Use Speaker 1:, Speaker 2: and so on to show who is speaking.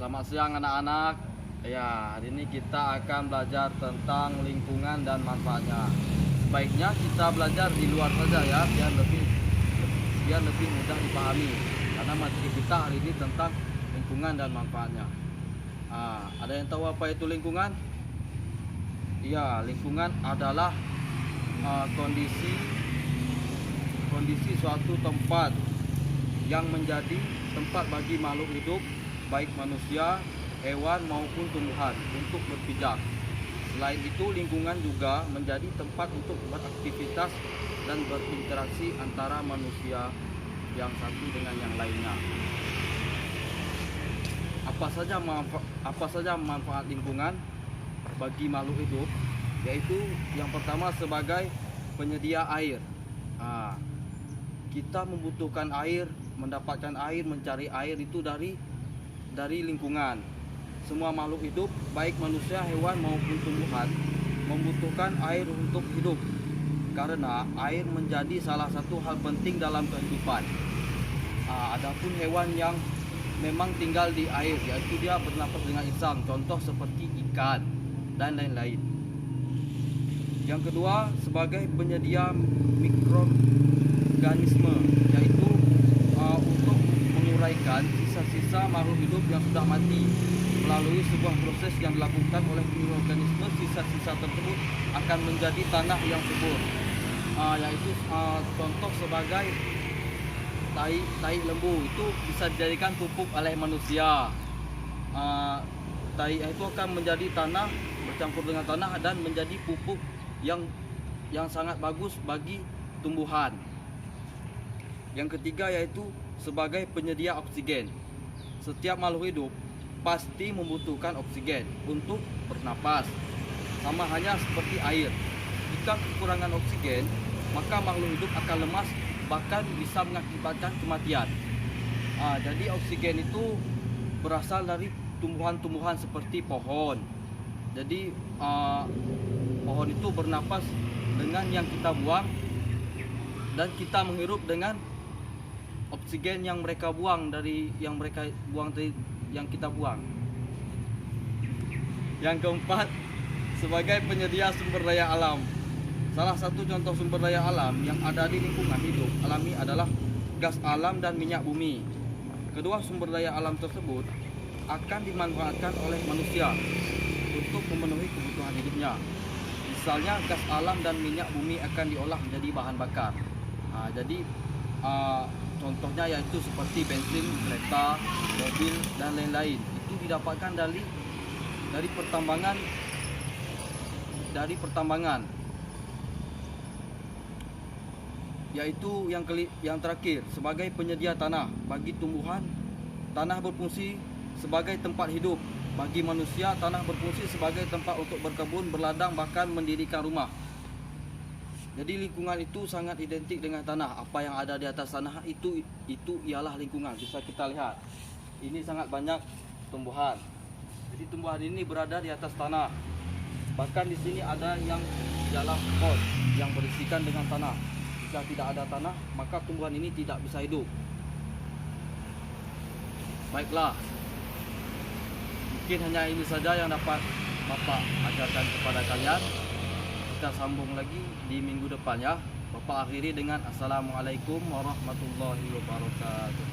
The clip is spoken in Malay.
Speaker 1: Selamat siang anak-anak. Ya, hari ini kita akan belajar tentang lingkungan dan manfaatnya. Sebaiknya kita belajar di luar saja ya, biar lebih mudah dipahami. Karena materi kita hari ini tentang lingkungan dan manfaatnya. Ada yang tahu apa itu lingkungan? Iya, lingkungan adalah kondisi suatu tempat yang menjadi tempat bagi makhluk hidup, baik manusia, hewan maupun tumbuhan untuk berpijak. Selain itu, lingkungan juga menjadi tempat untuk beraktivitas dan berinteraksi antara manusia yang satu dengan yang lainnya. Apa saja manfaat lingkungan bagi makhluk hidup? Yaitu yang pertama sebagai penyedia air. Kita membutuhkan air, mendapatkan air, mencari air itu dari lingkungan. Semua makhluk hidup, baik manusia, hewan maupun tumbuhan, membutuhkan air untuk hidup. Karena air menjadi salah satu hal penting dalam kehidupan. Adapun hewan yang memang tinggal di air, yaitu dia bernapas dengan insang, contoh seperti ikan dan lain-lain. Yang kedua, sebagai penyedia mikroorganisme, yaitu untuk menguraikan sisa-sisa makhluk hidup yang sudah mati. Melalui sebuah proses yang dilakukan oleh mikroorganisme, sisa-sisa tersebut akan menjadi tanah yang subur. Yaitu contoh sebagai tai lembu, itu bisa dijadikan pupuk oleh manusia. Tai itu akan menjadi tanah, bercampur dengan tanah dan menjadi pupuk yang sangat bagus bagi tumbuhan. Yang ketiga yaitu sebagai penyedia oksigen. Setiap makhluk hidup pasti membutuhkan oksigen untuk bernapas. Sama halnya seperti air. Jika kekurangan oksigen, maka makhluk hidup akan lemas, bahkan bisa mengakibatkan kematian. Jadi oksigen itu berasal dari tumbuhan-tumbuhan seperti pohon. Jadi pohon itu bernapas dengan yang kita buang, dan kita menghirup dengan oksigen yang mereka buang dari yang kita buang. Yang keempat, sebagai penyedia sumber daya alam. Salah satu contoh sumber daya alam yang ada di lingkungan hidup alami adalah gas alam dan minyak bumi. Kedua sumber daya alam tersebut akan dimanfaatkan oleh manusia untuk memenuhi kebutuhan hidupnya. Misalnya gas alam dan minyak bumi akan diolah menjadi bahan bakar. Jadi contohnya yaitu seperti bensin, kereta, mobil dan lain-lain. Itu didapatkan dari pertambangan. Yaitu yang terakhir, sebagai penyedia tanah bagi tumbuhan, tanah berfungsi sebagai tempat hidup. Bagi manusia, tanah berfungsi sebagai tempat untuk berkebun, berladang, bahkan mendirikan rumah. Jadi lingkungan itu sangat identik dengan tanah. Apa yang ada di atas tanah itu ialah lingkungan. Bisa kita lihat. Ini sangat banyak tumbuhan. Jadi tumbuhan ini berada di atas tanah. Bahkan di sini ada yang dalam pot yang berisikan dengan tanah. Jika tidak ada tanah, maka tumbuhan ini tidak bisa hidup. Baiklah. Mungkin hanya ini saja yang dapat Bapak ajarkan kepada kalian. Kita sambung lagi di minggu depan ya. Bapak akhiri dengan Assalamualaikum warahmatullahi wabarakatuh.